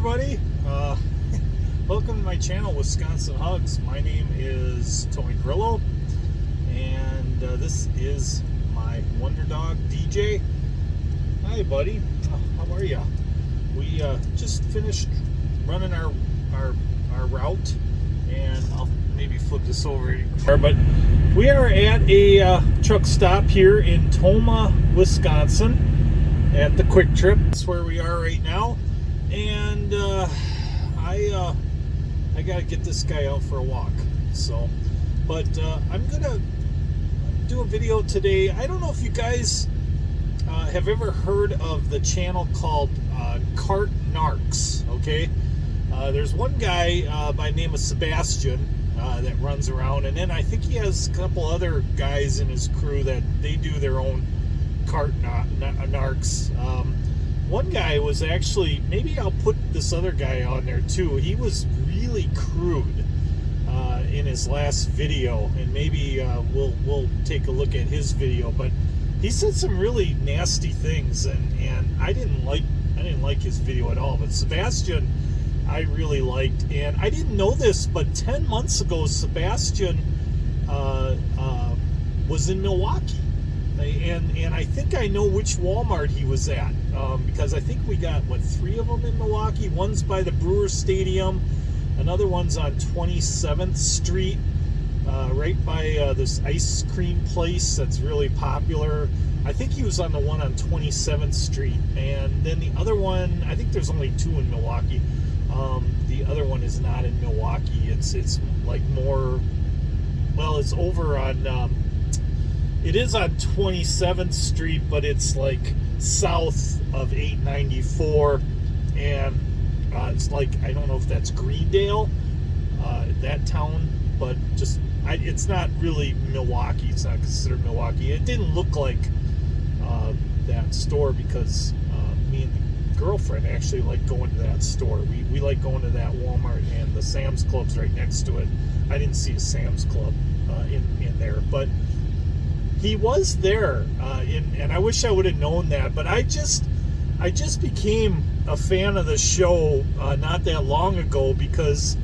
everybody. Welcome to my channel, Wisconsin Hugs. My name is Tony Grillo, and this is my Wonder Dog, DJ. Hi, buddy. How are ya? We just finished running our route, and I'll maybe flip this over here. But we are at a truck stop here in Tomah, Wisconsin, at the Quick Trip. That's where we are right now, and I gotta get this guy out for a walk. So, but I'm gonna do a video today. I don't know if you guys have ever heard of the channel called Narcs. Okay, there's one guy by the name of Sebastian that runs around, and then I think he has a couple other guys in his crew that they do their own Narcs. One guy was actually, maybe I'll put this other guy on there too. He was really crude in his last video, and maybe we'll take a look at his video. But he said some really nasty things, and I didn't like his video at all. But Sebastian, I really liked, and I didn't know this, but 10 months ago, Sebastian was in Milwaukee. And I think I know which Walmart he was at, because I think we got, 3 of them in Milwaukee. One's by the Brewers Stadium, another one's on 27th Street, right by this ice cream place that's really popular. I think he was on the one on 27th Street, and then the other one, I think there's only 2 in Milwaukee. The other one is not in Milwaukee. It's like more, well, it's over on... It is on 27th Street, but it's like south of 894, and it's like, I don't know if that's Greendale, that town, but just, it's not really Milwaukee. It's not considered Milwaukee. It didn't look like that store, because me and the girlfriend actually like going to that store. We like going to that Walmart, and the Sam's Club's right next to it. I didn't see a Sam's Club in there, but he was there, and I wish I would have known that. But I just became a fan of the show not that long ago, because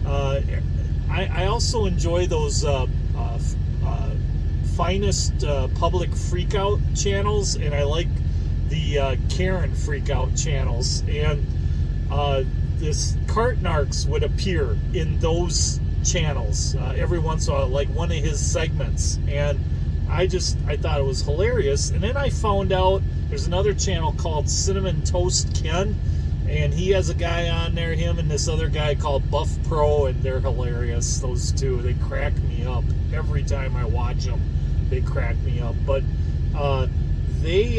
I also enjoy those finest public freakout channels, and I like the Karen freakout channels, and this Narcs would appear in those channels every once in a while, like one of his segments, and I thought it was hilarious. And then I found out there's another channel called Cinnamon Toast Ken, and he has a guy on there, him and this other guy called Buff Pro, and they're hilarious. Those two, they crack me up every time I watch them. They crack me up. But they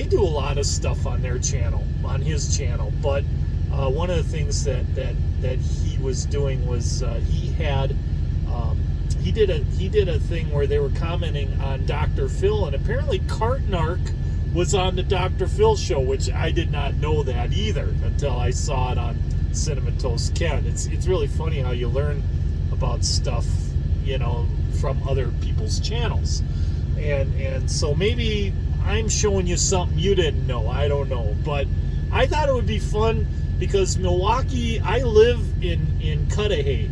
do a lot of stuff on their channel, on his channel. But one of the things that he was doing was he did a thing where they were commenting on Dr. Phil, and apparently Narc was on the Dr. Phil show, which I did not know that either until I saw it on Cinnamon Toast Ken. It's really funny how you learn about stuff, from other people's channels, and so maybe I'm showing you something you didn't know. I don't know, but I thought it would be fun, because Milwaukee, I live in Cudahy,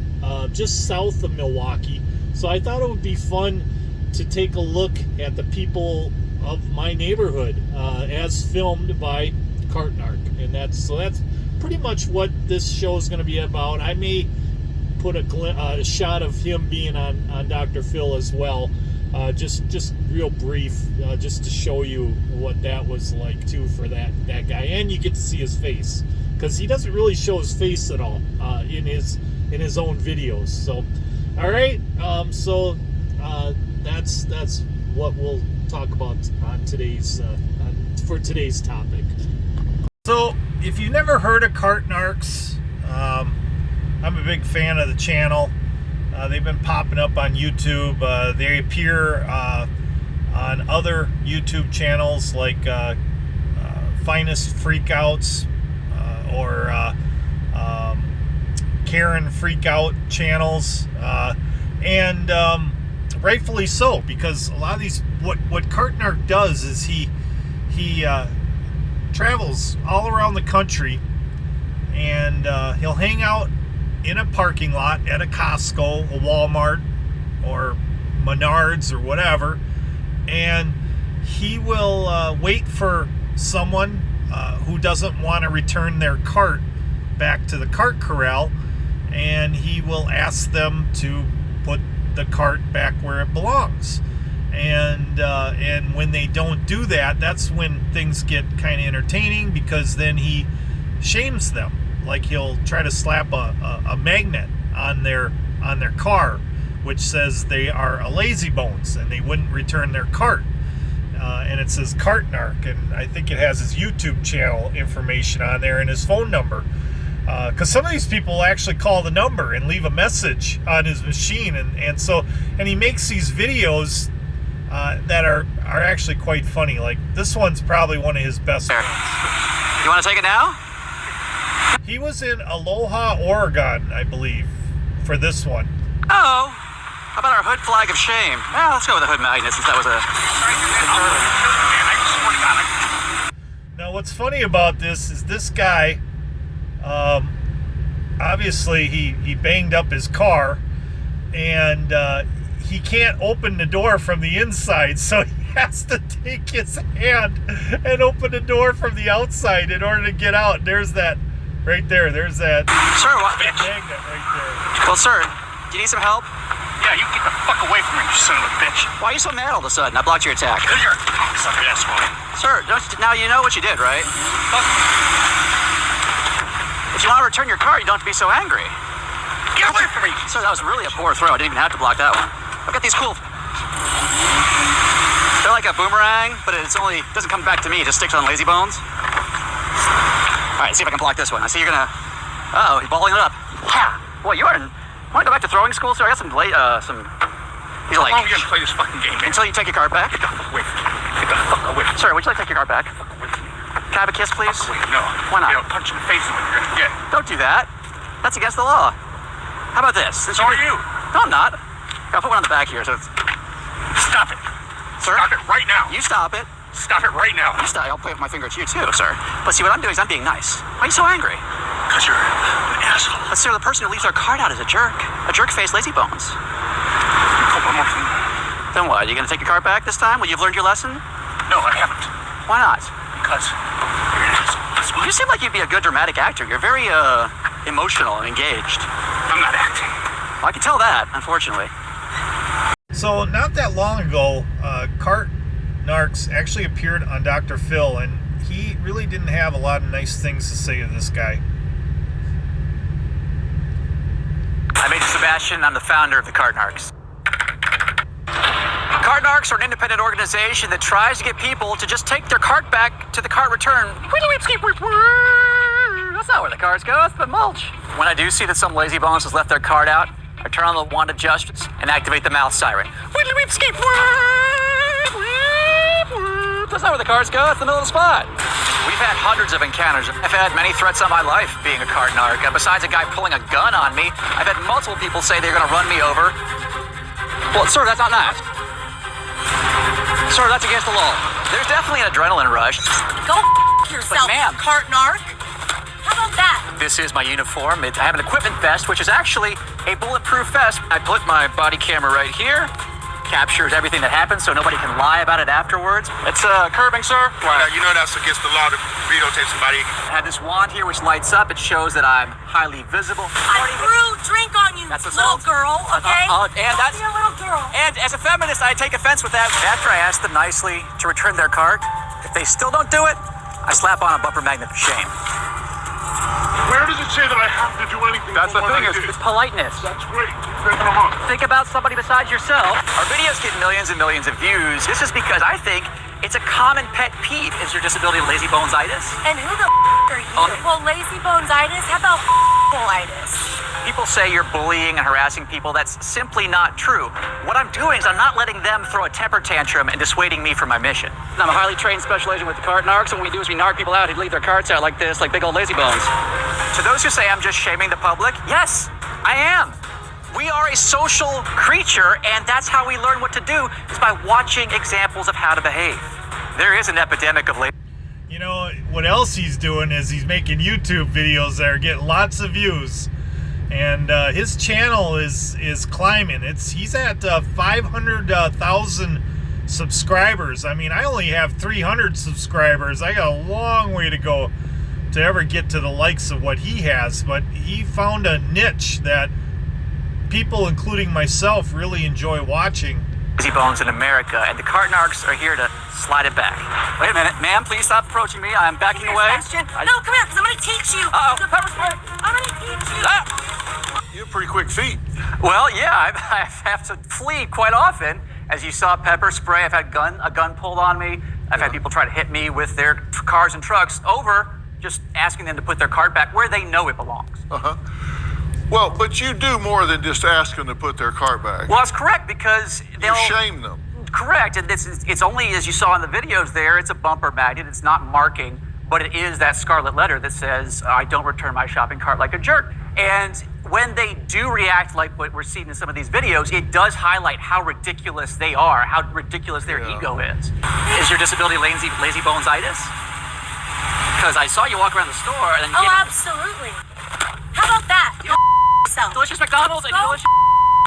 just south of Milwaukee. So I thought it would be fun to take a look at the people of my neighborhood as filmed by Narc, and that's pretty much what this show is going to be about. I may put a shot of him being on Dr. Phil as well, just real brief, just to show you what that was like too for that guy, and you get to see his face, because he doesn't really show his face at all in his own videos. So. All right, so that's what we'll talk about on for today's topic. So, if you've never heard of Narcs, I'm a big fan of the channel. They've been popping up on YouTube. They appear on other YouTube channels like Finest Freakouts or Karen Freakout channels, and rightfully so, because a lot of these, what Narc does is he travels all around the country and he'll hang out in a parking lot at a Costco, a Walmart, or Menards, or whatever, and he will wait for someone who doesn't want to return their cart back to the cart corral, and he will ask them to put the cart back where it belongs. And when they don't do that, that's when things get kind of entertaining, because then he shames them. Like, he'll try to slap a magnet on their car, which says they are a lazy bones and they wouldn't return their cart. And it says Cart Narc, and I think it has his YouTube channel information on there and his phone number. Because some of these people actually call the number and leave a message on his machine, and he makes these videos that are actually quite funny. Like, this one's probably one of his best ones. You want to take it now? He was in Aloha, Oregon, I believe, for this one. Oh, how about our hood flag of shame? Well, let's go with the hood magnet, since that was a... Now, what's funny about this is this guy, obviously he banged up his car, and he can't open the door from the inside, so he has to take his hand and open the door from the outside in order to get out. There's that right there. There's that sir, what? Magnet right there. Well, sir, do you need some help? Yeah, you get the fuck away from me, you son of a bitch. Why are you so mad all of a sudden? I blocked your attack. Because you're a cocksucker, that's why. Sir, now you know what you did, right? If you want to return your car, you don't have to be so angry. Get away from me! Sir, that was really a poor throw. I didn't even have to block that one. I've got these cool... They're like a boomerang, but it doesn't come back to me. It just sticks on lazy bones. All right, see if I can block this one. I see you're gonna... Uh-oh, he's balling it up. Yeah. Boy, you are... Want to go back to throwing school, sir? I got some... These are like... How long are you gonna play this fucking game, man? Until you take your card back. Get the fuck away from me. Get the fuck away from me. Sir, would you like to take your card back? Can I have a kiss, please? Wait, no. Why not? You know, punch in the face is what you're gonna get. Don't do that. That's against the law. How about this? So are you. No, I'm not. I'll put one on the back here, so it's... Stop it. Sir? Stop it right now. You stop it. Stop it right now. You stop. I'll play with my finger at you, too, sir. But see, what I'm doing is I'm being nice. Why are you so angry? Because you're an asshole. But, sir, the person who leaves their card out is a jerk. A jerk-faced lazy bones. One more thing. Then what? Are you going to take your card back this time? Well, you've learned your lesson? No, I haven't. Why not? Because you're an asshole. That's why. You seem like you'd be a good dramatic actor. You're very, emotional and engaged. I'm not acting. Well, I can tell that, unfortunately. So, not that long ago, Cart Narcs actually appeared on Dr. Phil, and he really didn't have a lot of nice things to say to this guy. I'm Agent Sebastian. I'm the founder of the Cart Narcs. Cart Narcs are an independent organization that tries to get people to just take their cart back to the cart return. That's not where the cars go. It's the mulch. When I do see that some lazy bones has left their cart out, I turn on the wand of justice and activate the mouth siren. That's not where the cars go. It's the middle of the spot. We've had hundreds of encounters. I've had many threats on my life being a cart narc. Besides a guy pulling a gun on me, I've had multiple people say they're going to run me over. Well, sir, that's not nice. Sir, that's against the law. There's definitely an adrenaline rush. Go yourself, ma'am. cart narc. How about that? This is my uniform. I have an equipment vest, which is actually a bulletproof vest. I put my body camera right here. Captures everything that happens so nobody can lie about it afterwards. It's curbing, sir. You know that's against the law to videotape somebody. I have this wand here which lights up. It shows that I'm highly visible. I threw drink on you, That's little assault. girl, okay? And Don't that's... be a little girl. And as a feminist, I take offense with that. After I ask them nicely to return their cart, if they still don't do it, I slap on a bumper magnet for shame. Where does it say that I have to do anything? That's the for what thing, I did? it's politeness. That's great. Thank you very much. Think about somebody besides yourself. Our videos get millions and millions of views. This is because I think it's a common pet peeve is your disability lazy bonesitis. And who the are you? Well, lazy bonesitis? How about colitis? People say you're bullying and harassing people. That's simply not true. What I'm doing is I'm not letting them throw a temper tantrum and dissuading me from my mission. I'm a highly trained special agent with the cart narcs, and what we do is we narc people out who leave their carts out like this, like big old lazy bones. To those who say I'm just shaming the public, yes, I am. We are a social creature, and that's how we learn what to do, is by watching examples of how to behave. There is an epidemic of lazy... You know, what else he's doing is he's making YouTube videos that are getting lots of views. And his channel is climbing. He's at 500,000 subscribers. I mean, I only have 300 subscribers. I got a long way to go to ever get to the likes of what he has. But he found a niche that people, including myself, really enjoy watching. Lazy Bones in America, and the cart narcs are here to slide it back. Wait a minute, ma'am, please stop approaching me. I'm backing away. No, come here, because I'm going to teach you. Uh-oh, pepper spray. I'm going to teach you. You have pretty quick feet. Well, yeah, I have to flee quite often. As you saw, pepper spray. I've had a gun pulled on me. I've had people try to hit me with their cars and trucks over just asking them to put their cart back where they know it belongs. Well, but you do more than just ask them to put their cart back. Well, that's correct, because they'll You shame them. Correct, and it's only, as you saw in the videos there, it's a bumper magnet. It's not marking, but it is that scarlet letter that says, I don't return my shopping cart like a jerk. And when they do react like what we're seeing in some of these videos, it does highlight how ridiculous they are, how ridiculous their ego is. Is your disability lazy bonesitis? Because I saw you walk around the store and then you Absolutely. How about that? Go yourself. delicious McDonald's and Go delicious.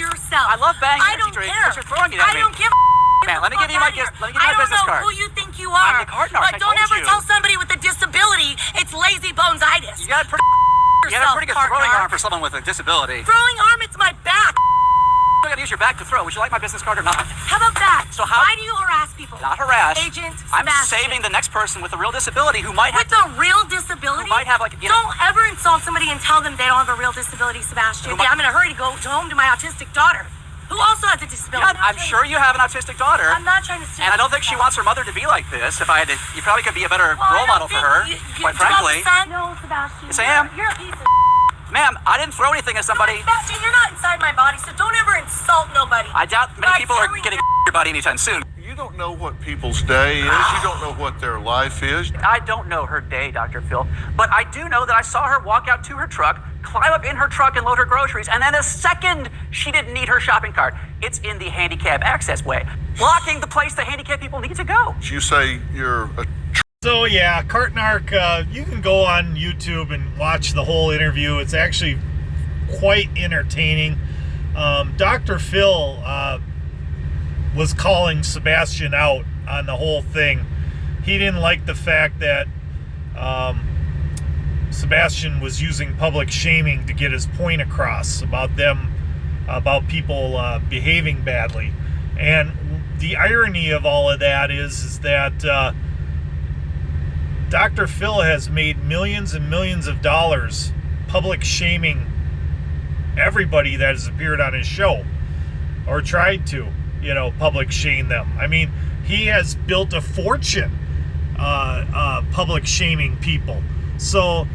yourself. I love banging I don't energy drinks, care. but you're throwing it at I me. don't give a Man, let me give you my business card. I don't know who you think you are. I'm the cart narc, But I don't told ever you. tell somebody with a disability it's lazy bonesitis. You got a pretty good cart throwing narc. arm for someone with a disability. Throwing arm, it's my back. You gotta use your back to throw. Would you like my business card or not? How about that? So how- Why do you harass people? Not harass. Agent I'm Sebastian. saving the next person with a real disability who might have. With a real disability? Who might have, like, you know- Don't ever insult somebody and tell them they don't have a real disability, Sebastian. Who might- I'm in a hurry to go home to my autistic daughter, who also has a disability. Yeah, I'm sure you have an autistic daughter. I'm not trying to steal. And I don't think she wants her mother to be like this. If I had to, you probably could be a better role model for her, quite frankly. No, Sebastian. Yes, I am. You're a piece of Ma'am, I didn't throw anything at somebody. Sebastian, you're not inside my body, so don't ever insult nobody. I doubt many By people are telling getting them- your body anytime soon. You don't know what people's day is. You don't know what their life is. I don't know her day, Dr. Phil, but I do know that I saw her walk out to her truck, climb up in her truck and load her groceries, and then a second she didn't need her shopping cart. It's in the handicap access way, blocking the place that handicapped people need to go. You say you're a So yeah, Cart Narc, you can go on YouTube and watch the whole interview. It's actually quite entertaining. Dr. Phil was calling Sebastian out on the whole thing. He didn't like the fact that Sebastian was using public shaming to get his point across about people behaving badly. And the irony of all of that is that Dr. Phil has made millions and millions of dollars public shaming everybody that has appeared on his show or tried to, public shame them. I mean, he has built a fortune public shaming people. So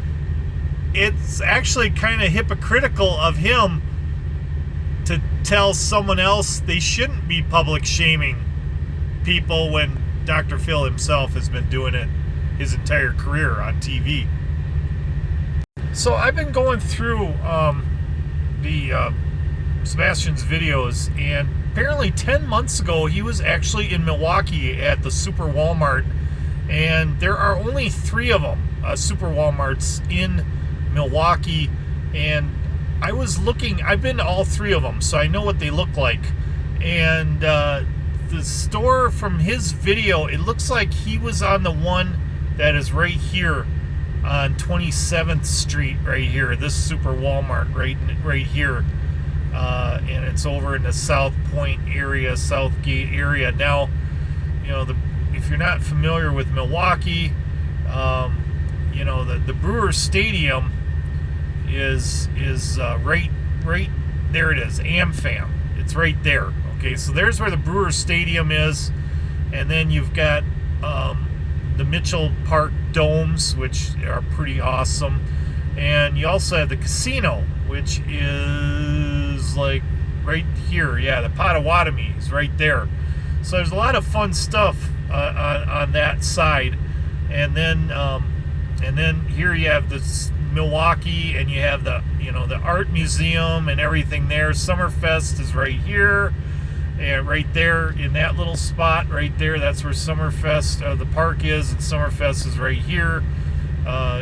it's actually kind of hypocritical of him to tell someone else they shouldn't be public shaming people when Dr. Phil himself has been doing it his entire career on TV. So I've been going through the Sebastian's videos, and apparently 10 months ago he was actually in Milwaukee at the Super Walmart, and there are only 3 of them, Super Walmarts in Milwaukee, and I've been to all 3 of them, so I know what they look like. And the store from his video, it looks like he was on the one that is right here on 27th Street, right here. This Super Walmart right here, and it's over in the South Point area, Southgate area. Now, if you're not familiar with Milwaukee, the Brewers Stadium is right there. It is AmFam. It's right there. Okay, so there's where the Brewers Stadium is, and then you've got the Mitchell Park domes, which are pretty awesome, and you also have the casino, which is like right here. Yeah, the Potawatomi is right there. So there's a lot of fun stuff on that side, and then here you have this Milwaukee, and you have the art museum and everything there. Summerfest is right here. right there in that little spot right there. That's where Summerfest, the park is, and Summerfest is right here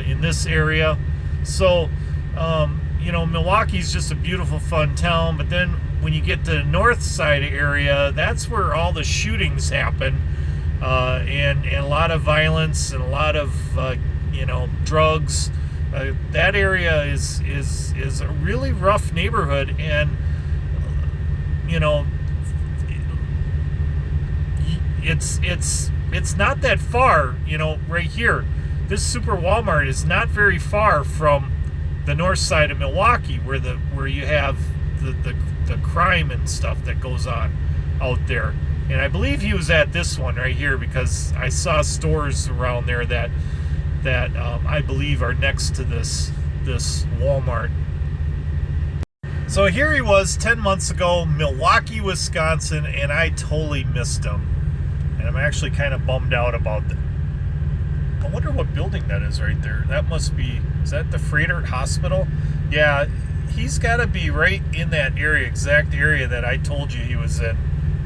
in this area. So, you know, Milwaukee's just a beautiful, fun town. But then when you get to the north side area, that's where all the shootings happen, and a lot of violence and a lot of you know, drugs. That area is a really rough neighborhood, and you know, it's not that far. You know, right here, this Super Walmart is not very far from the north side of Milwaukee, where you have the crime and stuff that goes on out there. And I believe he was at this one right here, because I saw stores around there that I believe are next to this Walmart. So here he was 10 months ago, Milwaukee, Wisconsin, and I totally missed him. And I'm actually kind of bummed out about that. I wonder what building that is right there. That must be, is that the Freighter Hospital? Yeah, he's got to be right in that area, exact area that I told you he was in,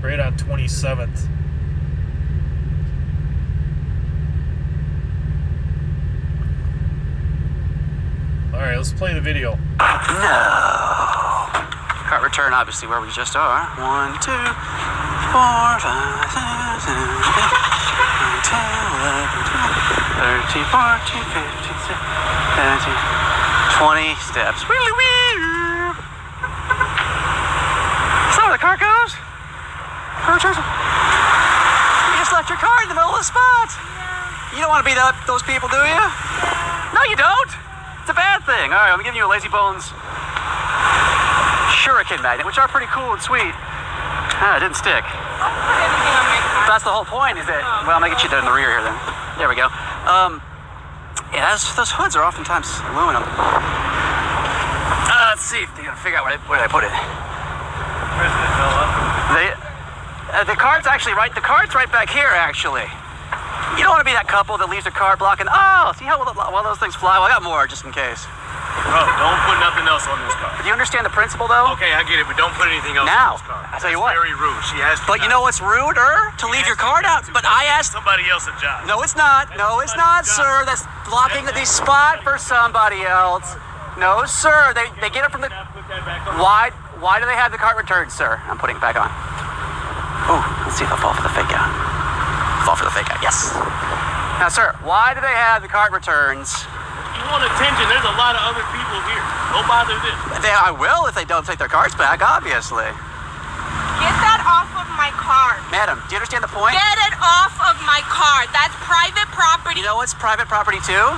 right on 27th. All right, let's play the video. No. Cart return, obviously, where we just are. 1, 2, 4, 5, 6, 7, 8, 9, 10, 11, 12, 13, 14, 15, 16, 17, 20 steps. Wee wee. Is that where the cart goes? You just left your car in the middle of the spot. You don't want to be those people, do you? No, you don't. It's a bad thing. All right, I'm giving you a Lazy Bones Shuriken magnet, which are pretty cool and sweet. Ah, it didn't stick. That's the whole point, is that, well, I'm gonna get you there in the rear here then. There we go. Yeah, those hoods are oftentimes aluminum. Let's see if they're gonna figure out where I put it. The cart's actually right, the cart's right back here, actually. You don't want to be that couple that leaves their car blocking. Oh, see how well those things fly? Well, I got more just in case. Bro, don't put nothing else on this car. Do you understand the principle, though? Okay, I get it, but don't put anything else Now, on this car. I tell you what. That's very rude. She has to. But you know what's ruder? To leave your card out. But I asked. Somebody else a job. No, it's not. No, it's not, sir. That's blocking the spot for somebody else. No, sir. They get it from the. Why do they have the cart returned, sir? I'm putting it back on. Oh, let's see if I'll fall for the fake out. Fall for the fake out. Yes. Now, sir, why do they have the cart returns? You want attention? There's a lot of other people here. Go bother them. I will if they don't take their cards back, obviously. Get that off of my car. Madam, do you understand the point? Get it off of my car. That's private property. You know what's private property too?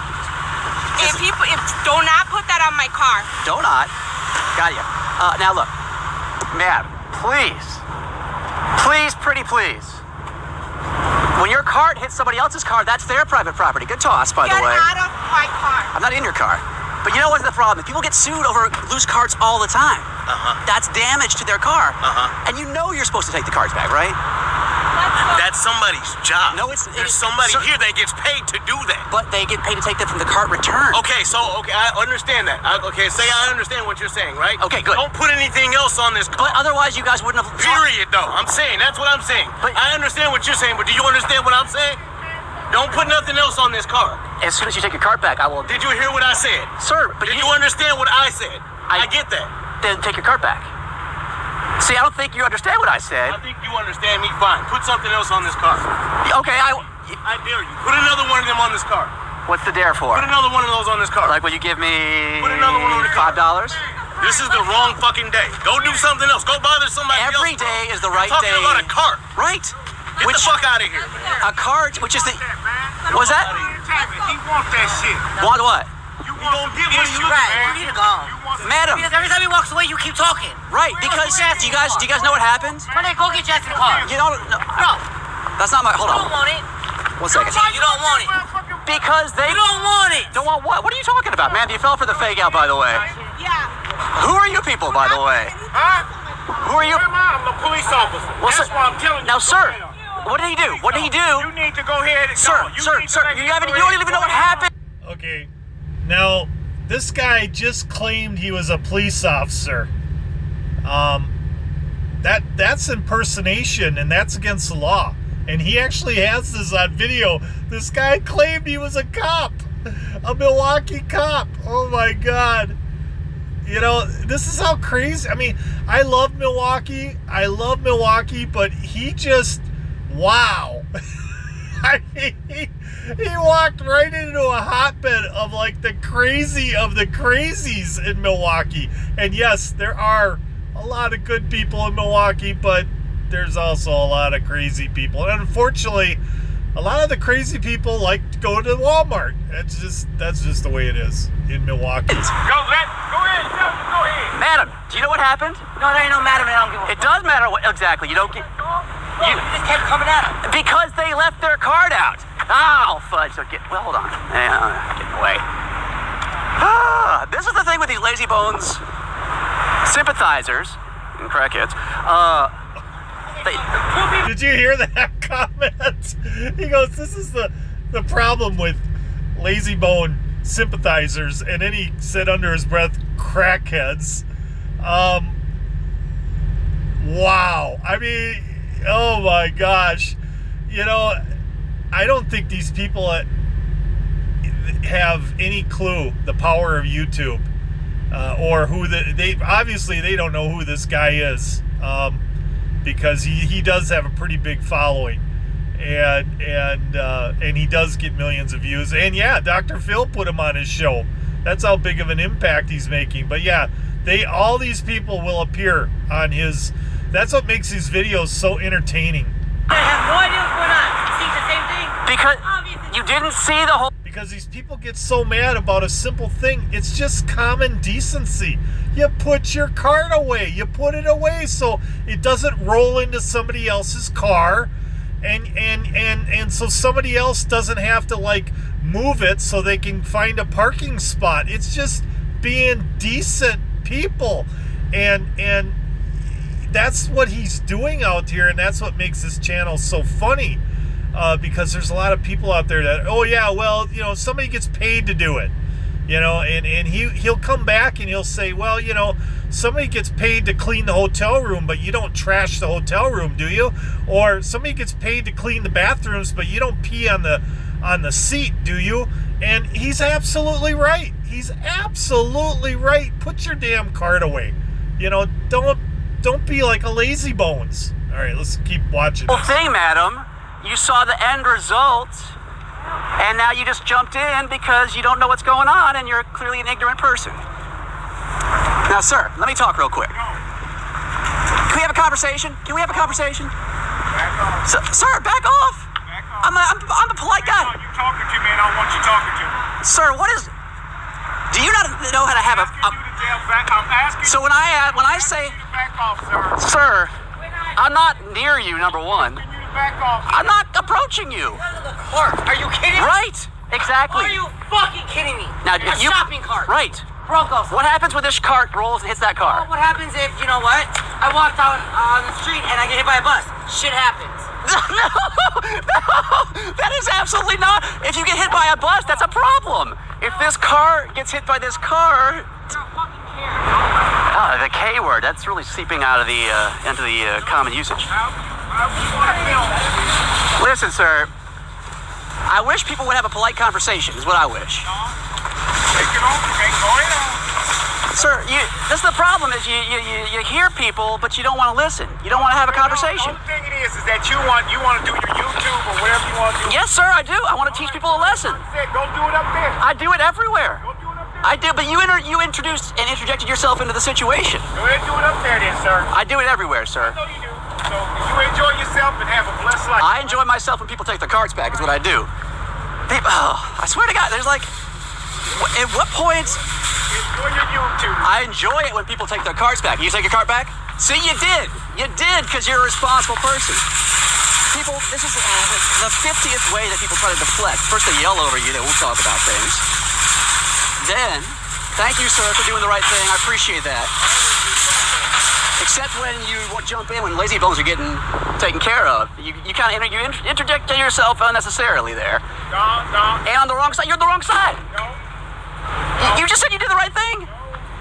If do not put that on my car. Do not. Got you. Now look, ma'am, please, pretty please. When your cart hits somebody else's car, that's their private property. Good toss, by the way. Get out of my car. I'm not in your car. But you know what's the problem? People get sued over loose carts all the time. That's damage to their car. And you know you're supposed to take the carts back, right? That's somebody's job. No, There's somebody here that gets paid to do that. But they get paid to take them from the cart return. Okay, I understand that. Say I understand what you're saying, right? Okay, good. Don't put anything else on this car. But otherwise, you guys wouldn't have. Period, though. I'm saying, that's what I'm saying. But I understand what you're saying, but do you understand what I'm saying? Don't put nothing else on this car. As soon as you take your cart back, I will. Did you hear what I said? Sir, but Did you understand what I said? I get that. Then take your cart back. See, I don't think you understand what I said. I think you understand me fine. Put something else on this car. Okay, I dare you. Put another one of them on this car. What's the dare for? Put another one of those on this car. Like, will you give me Put another one on the car. $5? This is the wrong fucking day. Go do something else. Go bother somebody else. Every day is the right I'm day. talking about a cart. Right. Get the fuck out of here. A cart, which is the. What's that? He want that shit. Want what? You gonna get what you Right, man. you need to go. Madam. Because every time he walks away, you keep talking. Right, because do you guys know what happens? Come on, go get Jess in the car. You don't. No. That's not my. Hold You don't on. want it. 1 second. You don't want it. Because they You don't want it. don't want what? What are you talking about, man? You fell for the fake out, by the way. Yeah. Who are you people, by the way? Huh? Who are you? I'm a police officer. Well, That's sir- why I'm telling you. Now, sir, what did he do? What did he do? You need to go ahead and Sir, go. sir, you don't even know what happened. Okay, now this guy just claimed he was a police officer. that's impersonation, and that's against the law. And he actually has this on video. This guy claimed he was a cop, a Milwaukee cop. Oh my God. You know, this is how crazy. I mean, I love Milwaukee, but he just, wow. I mean, he walked right into a hotbed of like the crazy of the crazies in Milwaukee. And yes, there are a lot of good people in Milwaukee, but there's also a lot of crazy people. And unfortunately, a lot of the crazy people like to go to Walmart. That's just the way it is in Milwaukee. Go ahead. Madam, do you know what happened? No, there ain't no matter, man. I don't give a It does matter what exactly. You don't get. You just kept coming at him. Because they left their card out. Oh, fudge. So well, hold on. Getting away. This is the thing with these lazy bones sympathizers and crackheads. Did you hear that comment? He goes, this is the problem with lazy bone sympathizers. And then he said under his breath, crackheads. Wow. I mean, oh my gosh. You know, I don't think these people have any clue the power of YouTube, or who they obviously they don't know who this guy is, because he does have a pretty big following, and he does get millions of views. And yeah, Dr. Phil put him on his show. That's how big of an impact he's making. But yeah, all these people will appear on his. That's what makes these videos so entertaining. I have no idea what's going on. You see the same thing? Because Obviously. you didn't see the whole. Because these people get so mad about a simple thing. It's just common decency. You put your card away. You put it away so it doesn't roll into somebody else's car, and so somebody else doesn't have to like move it so they can find a parking spot. It's just being decent people, and that's what he's doing out here, and that's what makes this channel so funny. Because there's a lot of people out there that, oh yeah, well, you know, somebody gets paid to do it, you know, and he'll come back and he'll say, well, you know, somebody gets paid to clean the hotel room, but you don't trash the hotel room, do you? Or somebody gets paid to clean the bathrooms, but you don't pee on the seat, do you? And he's absolutely right. He's absolutely right. Put your damn card away. You know, don't be like a lazy bones. All right, let's keep watching this. thing, madam. You saw the end result, and now you just jumped in because you don't know what's going on, and you're clearly an ignorant person. Now, sir, let me talk real quick. Can we have a conversation? Sir, back off. I'm a polite guy. You talking to me, and I don't want you talking to me. Sir, do you not know how to have a? I'm asking. So when I say, Back off, sir. sir, I'm not near you. Number one. Back off. I'm not approaching you. Out of the cart. Are you kidding me? Right. Exactly. Are you fucking kidding me? Now, a shopping cart. Right. Broncos. What happens when this cart rolls and hits that car? What happens if, you know what? I walked out on the street and I get hit by a bus. Shit happens. No, that is absolutely not. If you get hit by a bus, that's a problem. If this car gets hit by this car, I don't fucking care. the K word, that's really seeping out of into the common usage. Listen, sir, I wish people would have a polite conversation, is what I wish. Sir, this is the problem, is you hear people, but you don't want to listen. You don't want to have a conversation. The thing is that you want to do your YouTube or whatever you want to do. Yes, sir, I do. I want to teach people a lesson. Go do it up there. I do it everywhere. Go do it up there. I do, but you introduced and interjected yourself into the situation. Go ahead and do it up there then, sir. I do it everywhere, sir. I know you do. So you enjoy yourself and have a blessed life. I enjoy myself when people take their cards back, is what I do. I swear to God, there's like, at what point? Enjoy your YouTube. I enjoy it when people take their cards back. You take your card back? See, you did. You did, because you're a responsible person. People, this is the 50th way that people try to deflect. First they yell over you, they won't talk about things. Then, thank you, sir, for doing the right thing. I appreciate that. Except when you jump in when lazy bones are getting taken care of. You kind of interject yourself unnecessarily there. No. And on the wrong side, you're on the wrong side. No. You just said you did the right thing.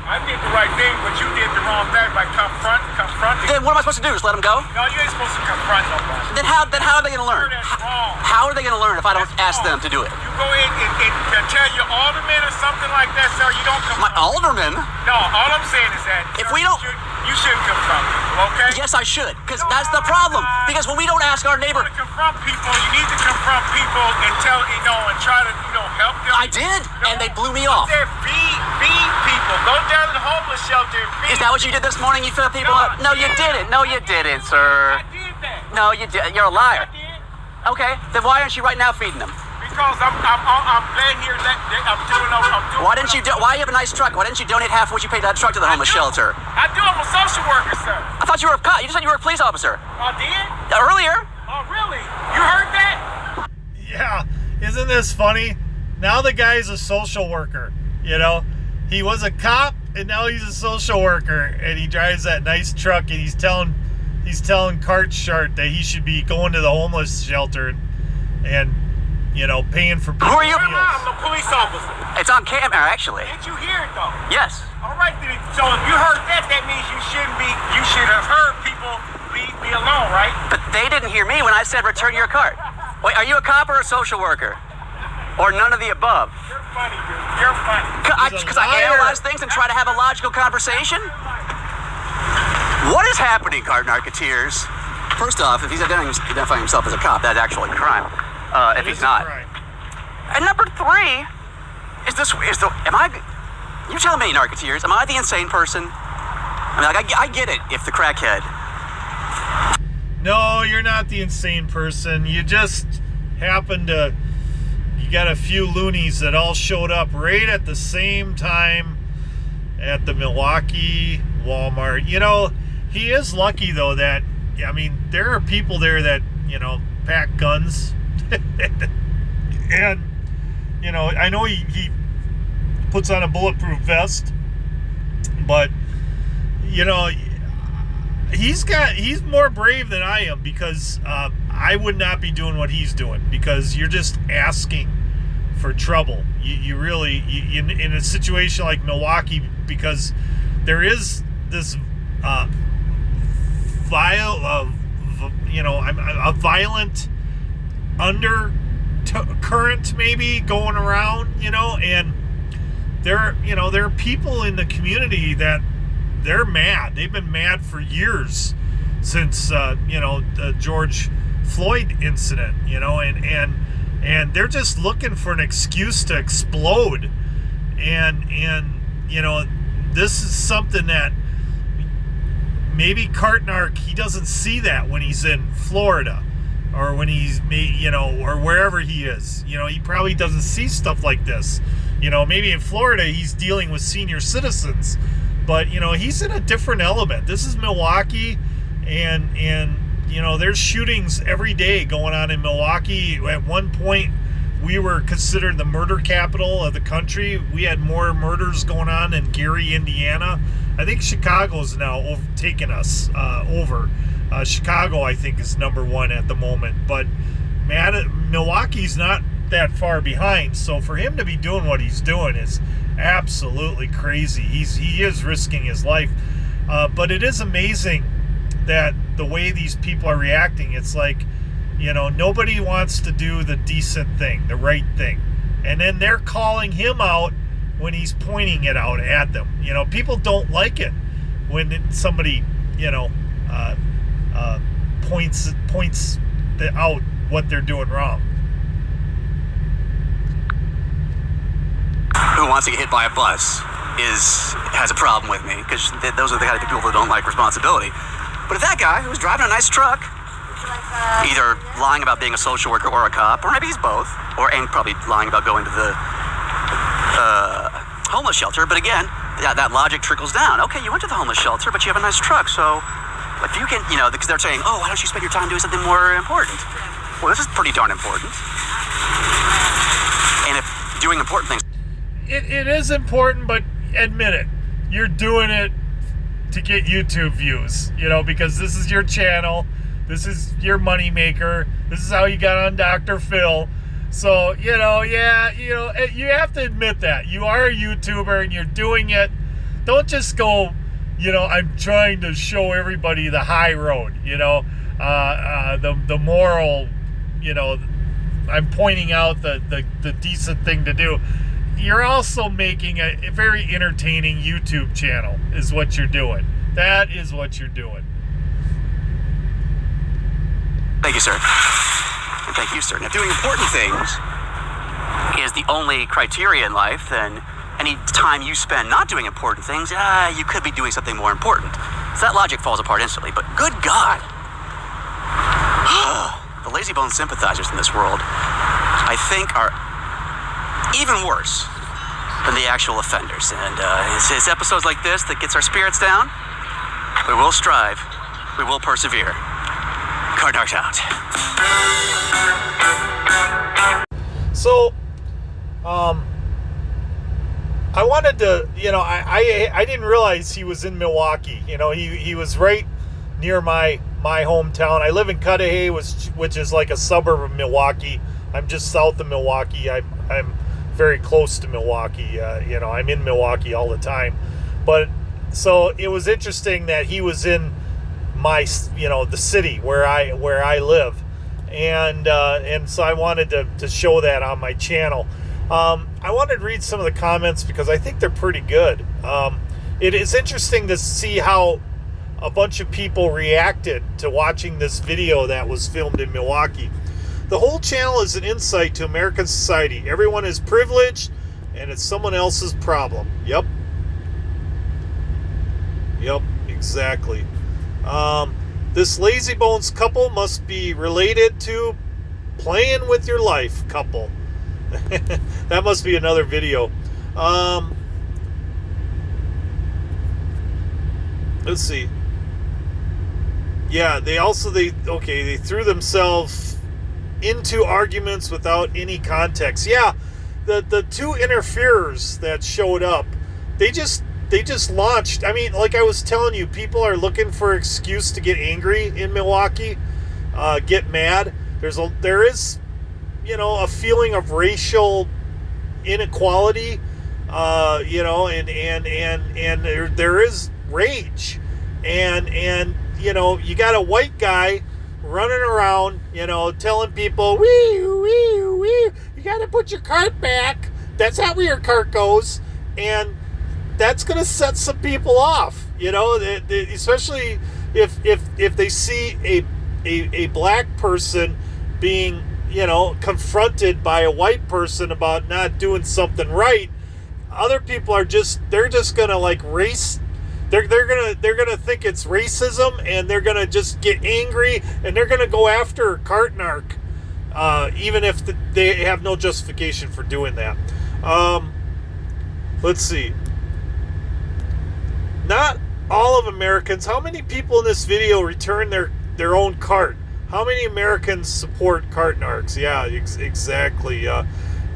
I did the right thing, but you did the wrong thing by confronting confront them. Then what am I supposed to do? Just let them go? No, you ain't supposed to confront nobody. Then how are they going to learn? That's wrong. How are they going to learn if I don't That's ask them wrong. to do it? You go in and tell your alderman or something like that, sir, you don't My confront. alderman? No, all I'm saying is that If sir, we don't- you shouldn't confront people, okay? Yes, I should, because that's the problem. Because when we don't ask our neighbor, To confront people, you need to confront people and tell, and try to, help them. I did, and they blew me off. There, feed people. Go down to the homeless shelter and feed. Is that what you did this morning? You filled people up? No, you didn't. No, you didn't, sir. I did that. No, you did. You're a liar. I did. Okay, then why aren't you right now feeding them? Because I'm glad here that I'm doing. Why didn't you do? Why you have a nice truck? Why didn't you donate half of what you paid that truck to the homeless shelter? I do. I'm a social worker, sir. I thought you were a cop. You just said you were a police officer I did? earlier. Oh, really? You heard that? Yeah, isn't this funny? Now the guy's a social worker. He was a cop and now he's a social worker, and he drives that nice truck, and he's telling Cartshart that he should be going to the homeless shelter and paying for. Who are you? I'm a police officer. It's on camera, actually. Did you hear it though? Yes. All right, then. So if you heard that, that means you should have heard people leave me alone, right? But they didn't hear me when I said return your cart. Wait, are you a cop or a social worker? Or none of the above? You're funny, dude. You're funny. He's a Because I liar. analyze things and try to have a logical conversation? What is happening, cart narketeers? First off, if he's identifying himself as a cop, that's actually a crime. If he's not. And number three, you tell me, narketeers, am I the insane person? I get it if the crackhead. No, you're not the insane person. You just happen to. You got a few loonies that all showed up right at the same time at the Milwaukee Walmart. He is lucky though that, there are people there that, pack guns. And, I know he puts on a bulletproof vest, but, he's more brave than I am, because I would not be doing what he's doing, because you're just asking for trouble. You really, in a situation like Milwaukee, because there is this a violent undercurrent maybe going around, and there are people in the community that they're mad. They've been mad for years, since the George Floyd incident, and they're just looking for an excuse to explode, and this is something that maybe Cartnark, he doesn't see that when he's in Florida, or when he's or wherever he is. He probably doesn't see stuff like this. Maybe in Florida he's dealing with senior citizens, but he's in a different element. This is Milwaukee, and there's shootings every day going on in Milwaukee. At one point, we were considered the murder capital of the country. We had more murders going on in Gary, Indiana. I think Chicago's now taken us over. Chicago, I think, is number one at the moment. But Milwaukee's not that far behind. So for him to be doing what he's doing is absolutely crazy. He is risking his life. But it is amazing that the way these people are reacting. It's like, nobody wants to do the decent thing, the right thing. And then they're calling him out when he's pointing it out at them. People don't like it when somebody, points out what they're doing wrong. Who wants to get hit by a bus has a problem with me, because those are the kind of people that don't like responsibility. But if that guy who's driving a nice truck, either lying about being a social worker or a cop, or maybe he's both, and probably lying about going to the homeless shelter, but again, that logic trickles down. Okay, you went to the homeless shelter, but you have a nice truck, so if you can, because they're saying, oh, why don't you spend your time doing something more important? Well, this is pretty darn important. And if doing important things... It is important, but admit it. You're doing it to get YouTube views, because this is your channel. This is your moneymaker. This is how you got on Dr. Phil. So, you have to admit that. You are a YouTuber and you're doing it. Don't just go I'm trying to show everybody the high road, the moral, I'm pointing out the decent thing to do. You're also making a very entertaining YouTube channel is what you're doing. That is what you're doing. Thank you, sir. And thank you, sir. Now, doing important things is the only criteria in life, then any time you spend not doing important things, you could be doing something more important. So that logic falls apart instantly. But good God, the lazy bone sympathizers in this world, I think, are even worse than the actual offenders. And it's episodes like this that gets our spirits down. We will strive. We will persevere. Card Narcs out. So, I wanted to, I didn't realize he was in Milwaukee. He was right near my hometown. I live in Cudahy, which is like a suburb of Milwaukee. I'm just south of Milwaukee. I'm very close to Milwaukee. I'm in Milwaukee all the time. But so it was interesting that he was in my, the city where I live, and so I wanted to show that on my channel. I wanted to read some of the comments because I think they're pretty good. It is interesting to see how a bunch of people reacted to watching this video that was filmed in Milwaukee. The whole channel is an insight to American society. Everyone is privileged, and it's someone else's problem. Yep, exactly. This lazy bones couple must be related to playing with your life couple. That must be another video. Let's see. Yeah, they threw themselves into arguments without any context. Yeah, the two interferers that showed up, they just launched. I mean, like I was telling you, people are looking for an excuse to get angry in Milwaukee, get mad. There is a feeling of racial inequality, and there is rage, and you got a white guy running around, telling people, wee, you got to put your cart back. That's not where your cart goes, and that's going to set some people off, especially if they see a black person being, confronted by a white person about not doing something right. Other people are just going to like race. They're gonna think it's racism, and they're gonna just get angry, and they're gonna go after Cart Narc, even if they have no justification for doing that. Let's see. Not all of Americans. How many people in this video return their own cart? How many Americans support Cart Narcs? Yeah, exactly.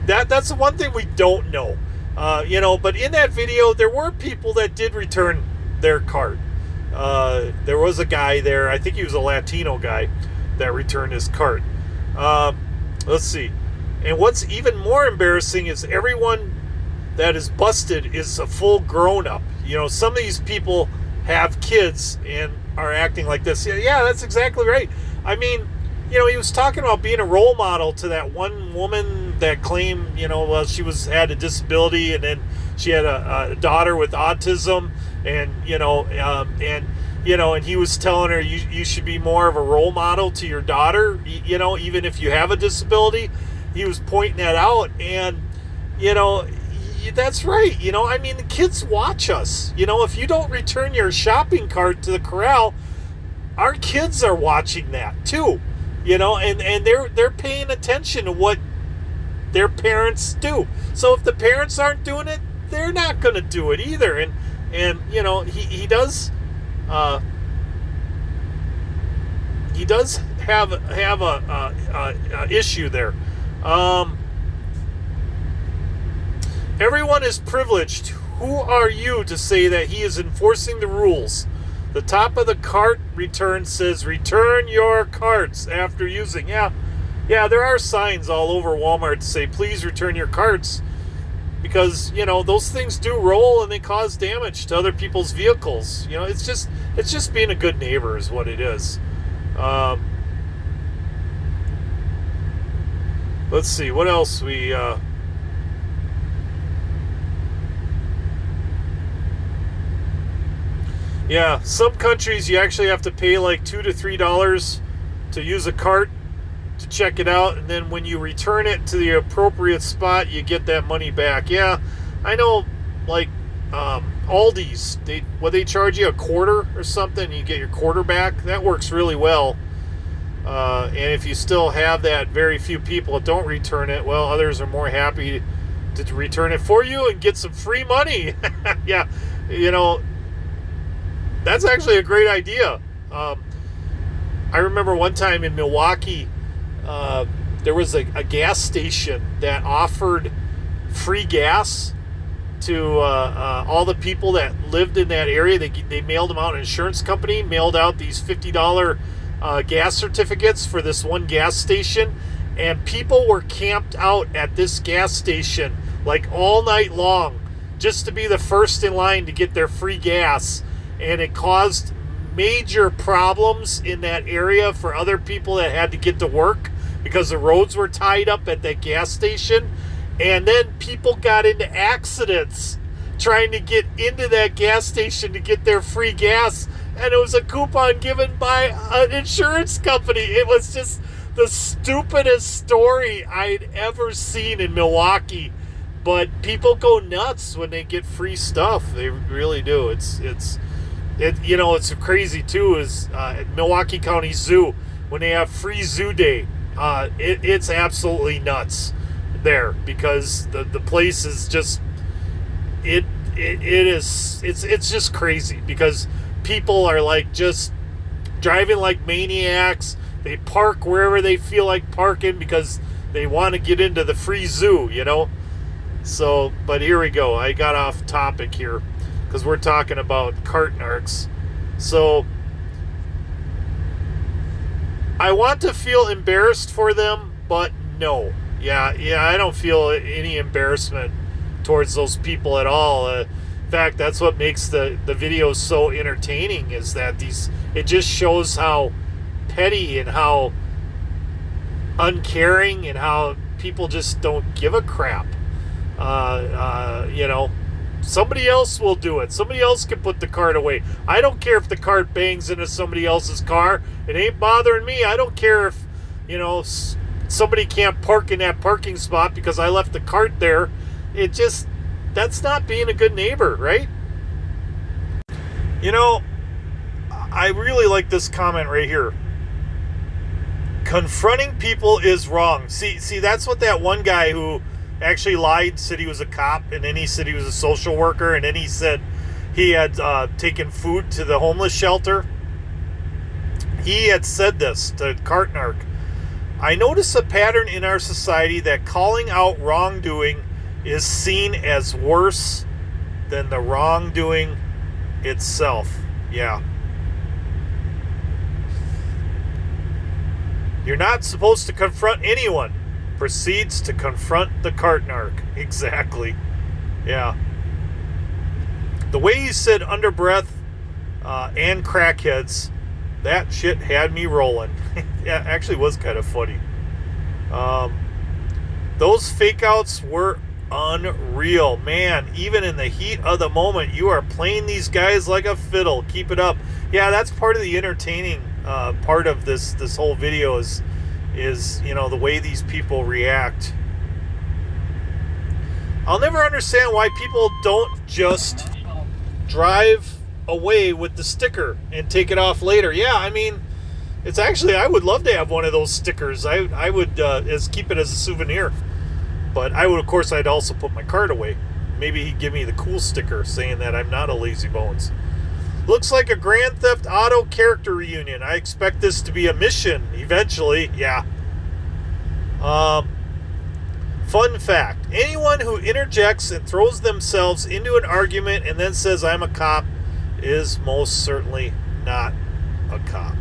That's the one thing we don't know. But in that video, there were people that did return their cart. There was a guy there, I think he was a Latino guy, that returned his cart. Let's see. And what's even more embarrassing is everyone that is busted is a full grown-up. Some of these people have kids and are acting like this. Yeah, that's exactly right. I mean, he was talking about being a role model to that one woman that claimed, she had a disability, and then she had a daughter with autism, and and he was telling her you should be more of a role model to your daughter, even if you have a disability. He was pointing that out, and that's right. I mean, the kids watch us. If you don't return your shopping cart to the corral, our kids are watching that too. And they're paying attention to what their parents do. So if the parents aren't doing it, they're not going to do it either. And he does have a issue there. Everyone is privileged. Who are you to say that he is enforcing the rules? The top of the cart return says, return your carts after using. Yeah, there are signs all over Walmart to say, please return your carts. because, you know, those things do roll and they cause damage to other people's vehicles. You know, it's just being a good neighbor is what it is. Let's see what else we yeah, some countries you actually have to pay like $2 to $3 to use a cart to check it out, and then when you return it to the appropriate spot, you get that money back. Yeah, I know, like Aldi's, they charge you $0.25 or something, you get your quarter back. That works really well. And if you still have that very few people that don't return it, well, others are more happy to return it for you and get some free money. Yeah, you know, that's actually a great idea. I remember one time in Milwaukee, there was a gas station that offered free gas to all the people that lived in that area. They mailed them out. An insurance company mailed out these $50 gas certificates for this one gas station, and people were camped out at this gas station like all night long just to be the first in line to get their free gas, and it caused major problems in that area for other people that had to get to work because the roads were tied up at that gas station. And then people got into accidents trying to get into that gas station to get their free gas, and it was a coupon given by an insurance company. It was just the stupidest story I'd ever seen in Milwaukee. But people go nuts when they get free stuff. They really do. It's you know, it's crazy too is at Milwaukee County Zoo, when they have free zoo day, it's absolutely nuts there, because the place is just it's just crazy, because people are like just driving like maniacs. They park wherever they feel like parking because they want to get into the free zoo, you know. So, but here we go. I got off topic here because we're talking about cart narcs. So I want to feel embarrassed for them, but no. Yeah, I don't feel any embarrassment towards those people at all. In fact, that's what makes the videos so entertaining, is that it just shows how petty and how uncaring and how people just don't give a crap. You know, somebody else will do it. Somebody else can put the cart away. I don't care if the cart bangs into somebody else's car. It ain't bothering me. I don't care if, you know, somebody can't park in that parking spot because I left the cart there. That's not being a good neighbor, right? You know, I really like this comment right here. Confronting people is wrong. See, that's what that one guy who actually lied, said he was a cop, and then he said he was a social worker, and then he said he had taken food to the homeless shelter. He had said this to Cart Narc. I notice a pattern in our society that calling out wrongdoing is seen as worse than the wrongdoing itself. Yeah. You're not supposed to confront anyone. Proceeds to confront the cart narc. Exactly. Yeah. The way he said under breath and crackheads, that shit had me rolling. Yeah, actually was kind of funny. Those fake outs were unreal. Man, even in the heat of the moment, you are playing these guys like a fiddle. Keep it up. Yeah, that's part of the entertaining part of this whole video is, you know, the way these people react. I'll never understand why people don't just drive away with the sticker and take it off later. Yeah, I mean, it's actually, I would love to have one of those stickers. I would keep it as a souvenir. But I would, of course, I'd also put my cart away. Maybe he'd give me the cool sticker saying that I'm not a lazy bones. Looks like a Grand Theft Auto character reunion. I expect this to be a mission eventually. Yeah. Fun fact. Anyone who interjects and throws themselves into an argument and then says, I'm a cop, is most certainly not a cop.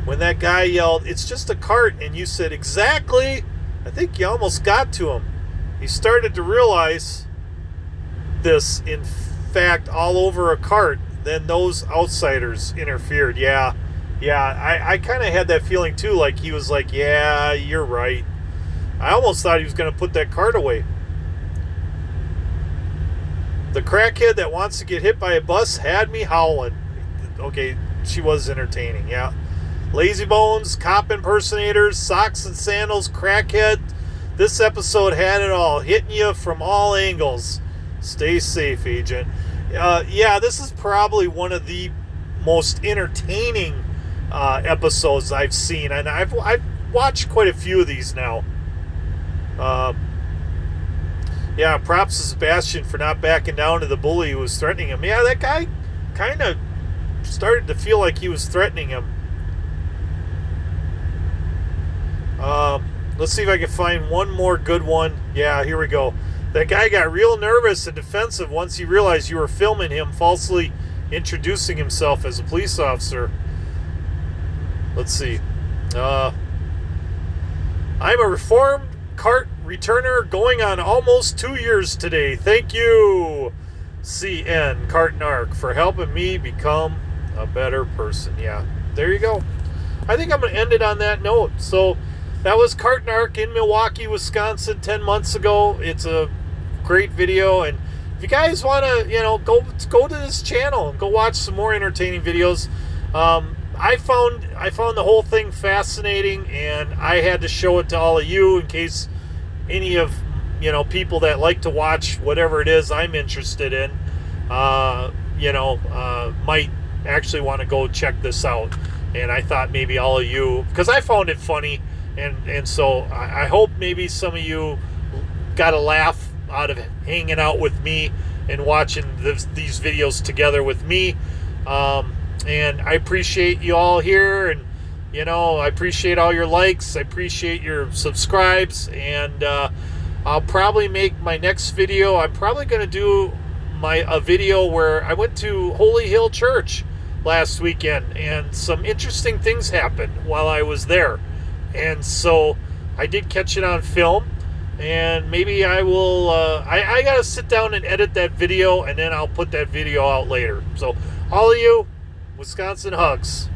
When that guy yelled, it's just a cart, and you said, exactly, I think you almost got to him. he started to realize this, in fact, all over a cart. Then those outsiders interfered. Yeah, I kind of had that feeling too, like he was like, yeah, you're right. I almost thought he was going to put that cart away. The crackhead that wants to get hit by a bus had me howling. Okay, she was entertaining, yeah. Lazy bones, cop impersonators, socks and sandals, crackhead. This episode had it all, hitting you from all angles. Stay safe, agent. Yeah, this is probably one of the most entertaining episodes I've seen, and I've watched quite a few of these now. Yeah, props to Sebastian for not backing down to the bully who was threatening him. Yeah, that guy kind of started to feel like he was threatening him. Let's see if I can find one more good one. Yeah, here we go. That guy got real nervous and defensive once he realized you were filming him falsely introducing himself as a police officer. Let's see. I'm a reformed cart returner going on almost 2 years today. Thank you, CN Cart Narc, for helping me become a better person. Yeah, there you go. I think I'm going to end it on that note. So that was Cart Narc in Milwaukee, Wisconsin 10 months ago. It's a great video, and if you guys want to, go to this channel and go watch some more entertaining videos. I found the whole thing fascinating, and I had to show it to all of you in case any of people that like to watch whatever it is I'm interested in, might actually want to go check this out. And I thought maybe all of you, because I found it funny, and so I hope maybe some of you got a laugh out of hanging out with me and watching these videos together with me. And I appreciate you all here, and I appreciate all your likes, I appreciate your subscribes, and I'll probably make my next video. I'm probably going to do a video where I went to Holy Hill Church last weekend, and some interesting things happened while I was there, and so I did catch it on film. And maybe I will, I got to sit down and edit that video, and then I'll put that video out later. So all of you, Wisconsin hugs.